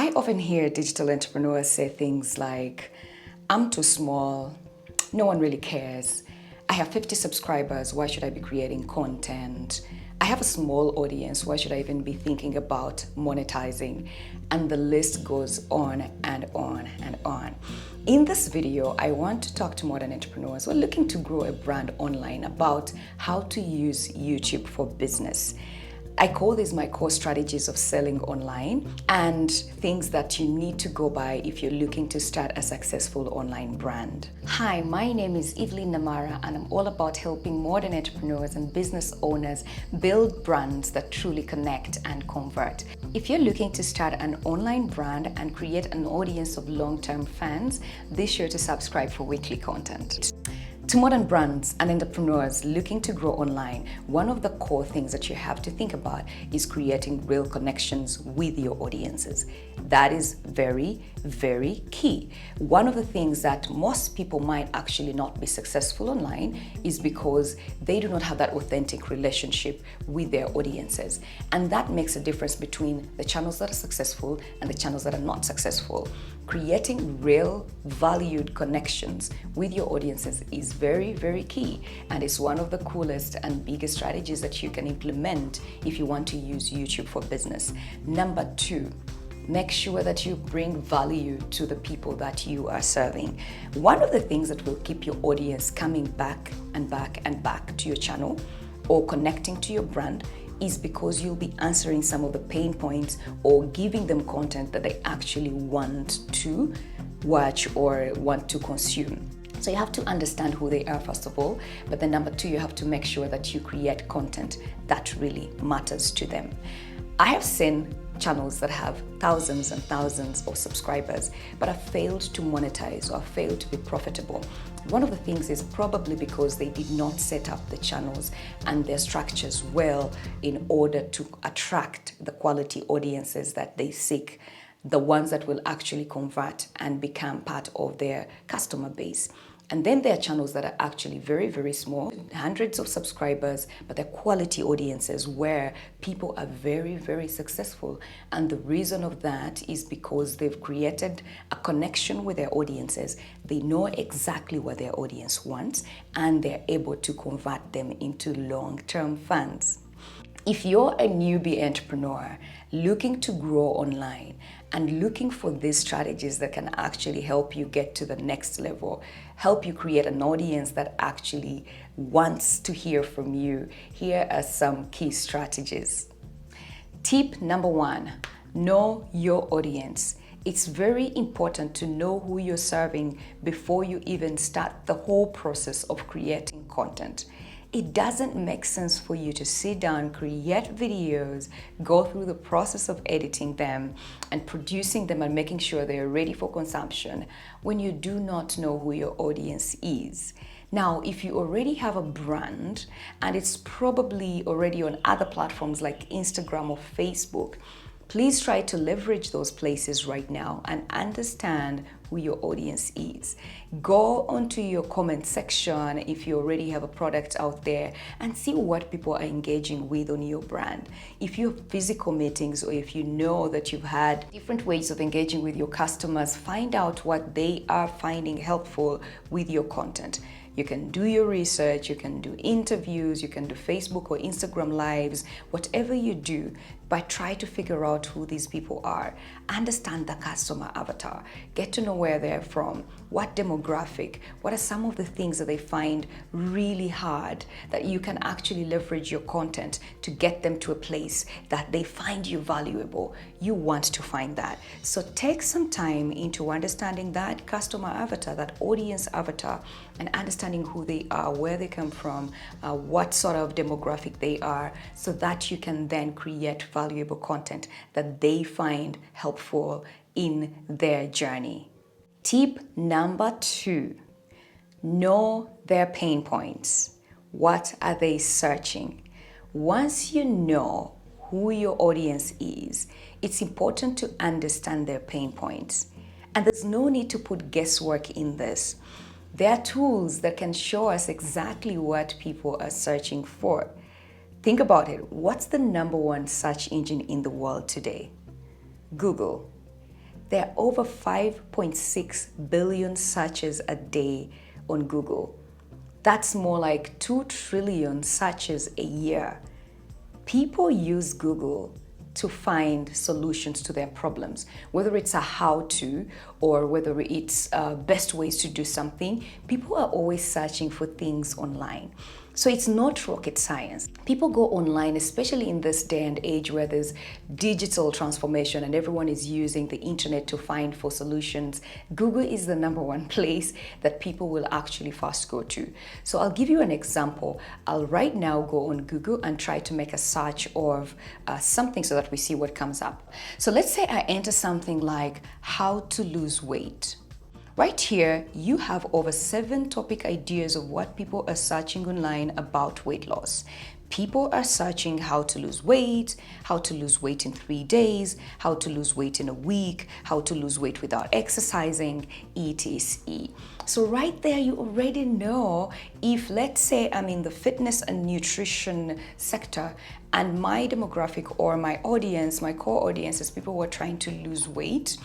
I often hear digital entrepreneurs say things like, I'm too small, no one really cares. I have 50 subscribers, why should I be creating content? I have a small audience, why should I even be thinking about monetizing? And the list goes on and on and on. In this video, I want to talk to modern entrepreneurs who are looking to grow a brand online about how to use YouTube for business. I call these my core strategies of selling online and things that you need to go by if you're looking to start a successful online brand. Hi, my name is Evelyn Namara and I'm all about helping modern entrepreneurs and business owners build brands that truly connect and convert. If you're looking to start an online brand and create an audience of long-term fans, be sure to subscribe for weekly content. To modern brands and entrepreneurs looking to grow online, one of the core things that you have to think about is creating real connections with your audiences. That is very, very key. One of the things that most people might actually not be successful online is because they do not have that authentic relationship with their audiences. And that makes a difference between the channels that are successful and the channels that are not successful. Creating real, valued connections with your audiences is very, very key, and it's one of the coolest and biggest strategies that you can implement if you want to use YouTube for business. Number 2, make sure that you bring value to the people that you are serving. One of the things that will keep your audience coming back and back and back to your channel or connecting to your brand is because you'll be answering some of the pain points or giving them content that they actually want to watch or want to consume. So you have to understand who they are first of all, but then number 2, you have to make sure that you create content that really matters to them. I have seen channels that have thousands and thousands of subscribers but have failed to monetize or failed to be profitable. One of the things is probably because they did not set up the channels and their structures well in order to attract the quality audiences that they seek, the ones that will actually convert and become part of their customer base. And then there are channels that are actually very, very small, hundreds of subscribers, but they're quality audiences where people are very, very successful. And the reason of that is because they've created a connection with their audiences. They know exactly what their audience wants, and they're able to convert them into long-term fans. If you're a newbie entrepreneur looking to grow online and looking for these strategies that can actually help you get to the next level, help you create an audience that actually wants to hear from you, here are some key strategies. Tip number 1, know your audience. It's very important to know who you're serving before you even start the whole process of creating content. It doesn't make sense for you to sit down, create videos, go through the process of editing them and producing them and making sure they are ready for consumption when you do not know who your audience is. Now, if you already have a brand and it's probably already on other platforms like Instagram or Facebook, please try to leverage those places right now and understand who your audience is. Go onto your comment section if you already have a product out there and see what people are engaging with on your brand. If you have physical meetings or if you know that you've had different ways of engaging with your customers, find out what they are finding helpful with your content. You can do your research, you can do interviews, you can do Facebook or Instagram lives, whatever you do, but try to figure out who these people are. Understand the customer avatar, get to know where they're from, what demographic, what are some of the things that they find really hard that you can actually leverage your content to get them to a place that they find you valuable. You want to find that. So take some time into understanding that customer avatar, that audience avatar, and understanding who they are, where they come from, what sort of demographic they are, so that you can then create valuable content that they find helpful in their journey. Tip number 2, know their pain points. What are they searching? Once you know who your audience is, it's important to understand their pain points. And there's no need to put guesswork in this. There are tools that can show us exactly what people are searching for. Think about it. What's the #1 search engine in the world today? Google. There are over 5.6 billion searches a day on Google. That's more like 2 trillion searches a year. People use Google to find solutions to their problems, whether it's a how-to or whether it's best ways to do something. People are always searching for things online. So it's not rocket science. People go online, especially in this day and age where there's digital transformation and everyone is using the internet to find for solutions. Google is the #1 place that people will actually first go to. So I'll give you an example. I'll right now go on Google and try to make a search of something so that we see what comes up. So let's say I enter something like how to lose weight. Right here, you have over 7 topic ideas of what people are searching online about weight loss. People are searching how to lose weight in 3 days, how to lose weight in a week, how to lose weight without exercising, etc. So right there, you already know if, let's say, I'm in the fitness and nutrition sector and my demographic or my audience, my core audience is people who are trying to lose weight.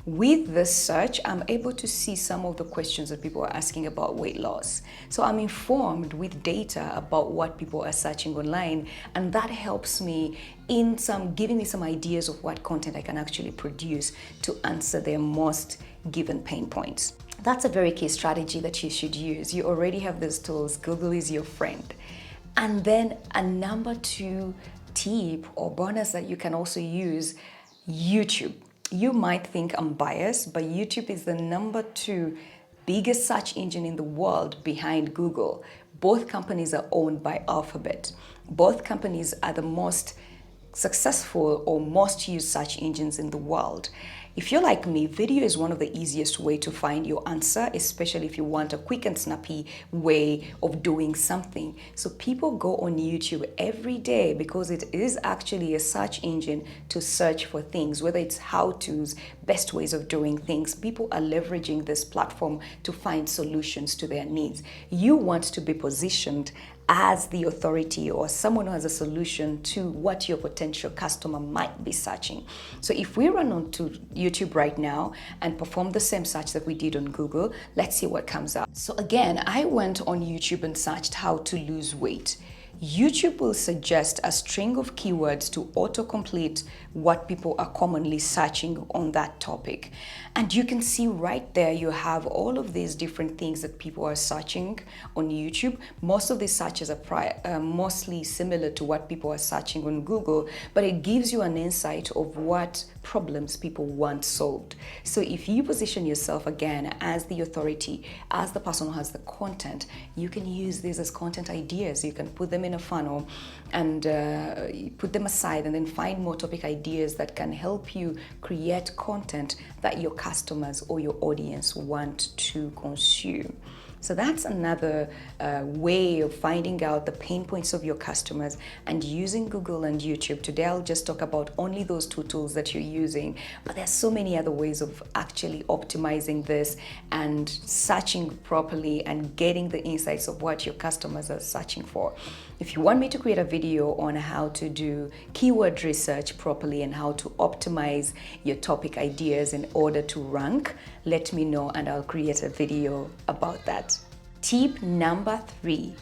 With this search, I'm able to see some of the questions that people are asking about weight loss. So I'm informed with data about what people are searching online, and that helps me in giving me some ideas of what content I can actually produce to answer their most given pain points. That's a very key strategy that you should use. You already have these tools. Google is your friend. And then a #2 tip or bonus that you can also use, YouTube. You might think I'm biased, but YouTube is the #2 biggest search engine in the world behind Google. Both companies are owned by Alphabet. Both companies are the most successful or most used search engines in the world. If you're like me, video is one of the easiest way to find your answer, especially if you want a quick and snappy way of doing something. So people go on YouTube every day because it is actually a search engine to search for things, whether it's how-tos, best ways of doing things. People are leveraging this platform to find solutions to their needs. You want to be positioned as the authority or someone who has a solution to what your potential customer might be searching. So if we run onto YouTube right now and perform the same search that we did on Google, let's see what comes up. So again, I went on YouTube and searched how to lose weight. YouTube will suggest a string of keywords to autocomplete what people are commonly searching on that topic. And you can see right there, you have all of these different things that people are searching on YouTube. Most of these searches are mostly similar to what people are searching on Google, but it gives you an insight of what problems people want solved. So if you position yourself again as the authority, as the person who has the content, you can use these as content ideas. You can put them in a funnel and put them aside and then find more topic ideas that can help you create content that your customers or your audience want to consume. So that's another way of finding out the pain points of your customers and using Google and YouTube. Today I'll just talk about only those 2 tools that you're using, but there's so many other ways of actually optimizing this and searching properly and getting the insights of what your customers are searching for. If you want me to create a video on how to do keyword research properly and how to optimize your topic ideas in order to rank, let me know and I'll create a video about that. Tip #3,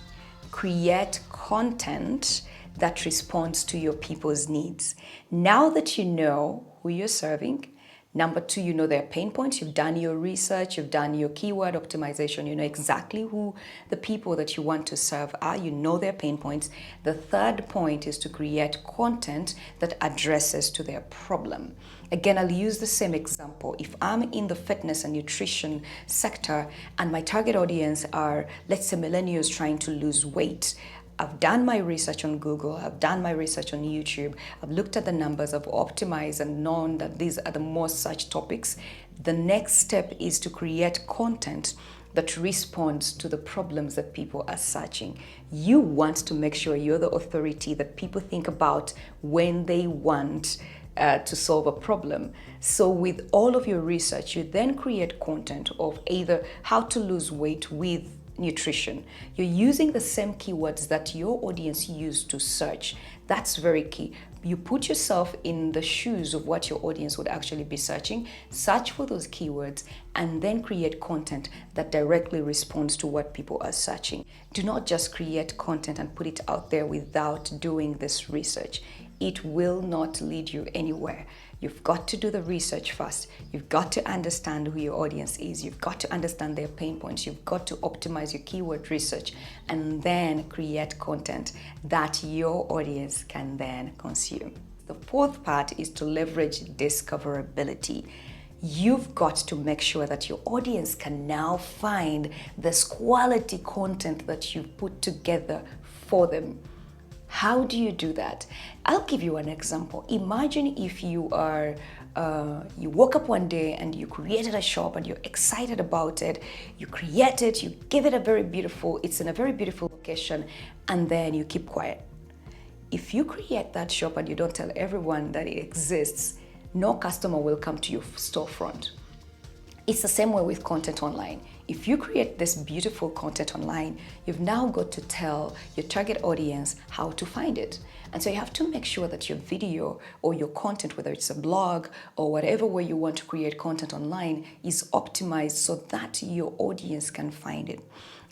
create content that responds to your people's needs. Now that you know who you're serving, #2, you know their pain points, you've done your research, you've done your keyword optimization, you know exactly who the people that you want to serve are, you know their pain points. The third point is to create content that addresses to their problem. Again, I'll use the same example. If I'm in the fitness and nutrition sector and my target audience are, let's say, millennials trying to lose weight, I've done my research on Google, I've done my research on YouTube, I've looked at the numbers, I've optimized and known that these are the most searched topics. The next step is to create content that responds to the problems that people are searching. You want to make sure you're the authority that people think about when they want to solve a problem. So with all of your research, you then create content of either how to lose weight with nutrition. You're using the same keywords that your audience used to search. That's very key. you put yourself in the shoes of what your audience would actually be searching, search for those keywords, and then create content that directly responds to what people are searching. Do not just create content and put it out there without doing this research. It will not lead you anywhere. You've got to do the research first. You've got to understand who your audience is. You've got to understand their pain points. You've got to optimize your keyword research and then create content that your audience can then consume. The fourth part is to leverage discoverability. You've got to make sure that your audience can now find this quality content that you've put together for them. How do you do that? I'll give you an example. Imagine if you woke up one day and you created a shop and you're excited about it. You create it, you give it it's in a very beautiful location, and then you keep quiet. If you create that shop and you don't tell everyone that it exists, no customer will come to your storefront. It's the same way with content online. If you create this beautiful content online, you've now got to tell your target audience how to find it. And so you have to make sure that your video or your content, whether it's a blog or whatever way you want to create content online, is optimized so that your audience can find it.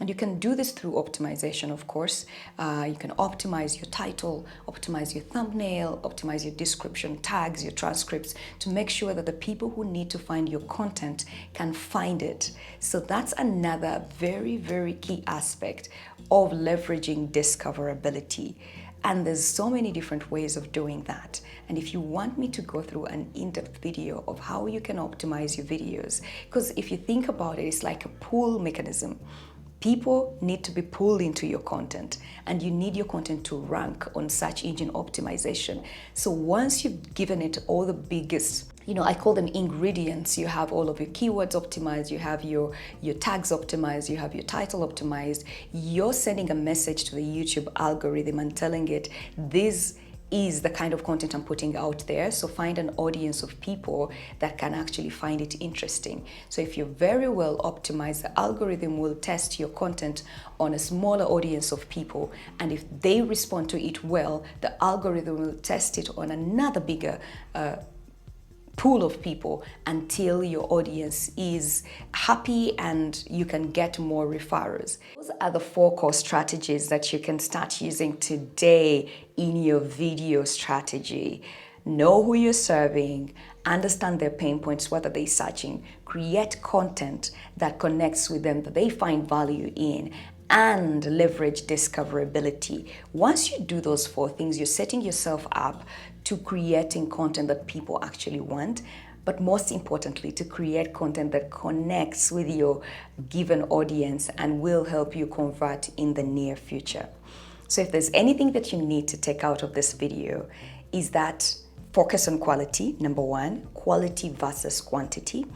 And you can do this through optimization, of course. You can optimize your title, optimize your thumbnail, optimize your description, tags, your transcripts, to make sure that the people who need to find your content can find it. So that's another very, very key aspect of leveraging discoverability. And there's so many different ways of doing that. And if you want me to go through an in-depth video of how you can optimize your videos, because if you think about it, it's like a pull mechanism. People need to be pulled into your content, and you need your content to rank on search engine optimization. So once you've given it all the biggest, I call them ingredients. You have all of your keywords optimized, you have your tags optimized, you have your title optimized. You're sending a message to the YouTube algorithm and telling it, this is the kind of content I'm putting out there. So find an audience of people that can actually find it interesting. So if you're very well optimized, the algorithm will test your content on a smaller audience of people. And if they respond to it well, the algorithm will test it on another bigger pool of people until your audience is happy and you can get more referrals. Those are the 4 core strategies that you can start using today in your video strategy. Know who you're serving, understand their pain points, what are they searching, create content that connects with them, that they find value in, and leverage discoverability. Once you do those 4 things, you're setting yourself up to creating content that people actually want, but most importantly, to create content that connects with your given audience and will help you convert in the near future. So if there's anything that you need to take out of this video, is that focus on quality, number 1, quality versus quantity.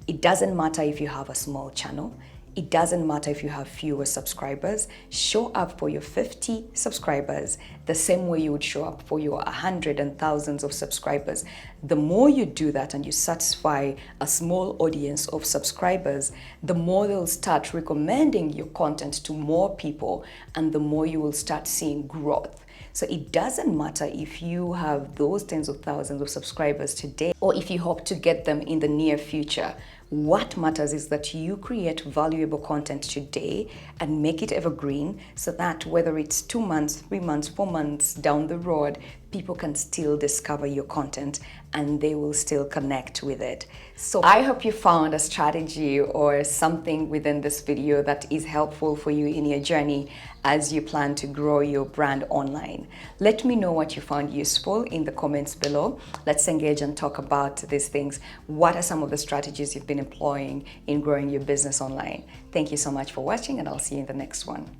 It doesn't matter if you have a small channel. It doesn't matter if you have fewer subscribers. Show up for your 50 subscribers the same way you would show up for your 100 and thousands of subscribers. The more you do that and you satisfy a small audience of subscribers, the more they'll start recommending your content to more people, and the more you will start seeing growth. So it doesn't matter if you have those tens of thousands of subscribers today or if you hope to get them in the near future. What matters is that you create valuable content today and make it evergreen, so that whether it's 2 months, 3 months, 4 months down the road, people can still discover your content and they will still connect with it. So I hope you found a strategy or something within this video that is helpful for you in your journey as you plan to grow your brand online. Let me know what you found useful in the comments below. Let's engage and talk about these things. What are some of the strategies you've been employing in growing your business online? Thank you so much for watching, and I'll see you in the next one.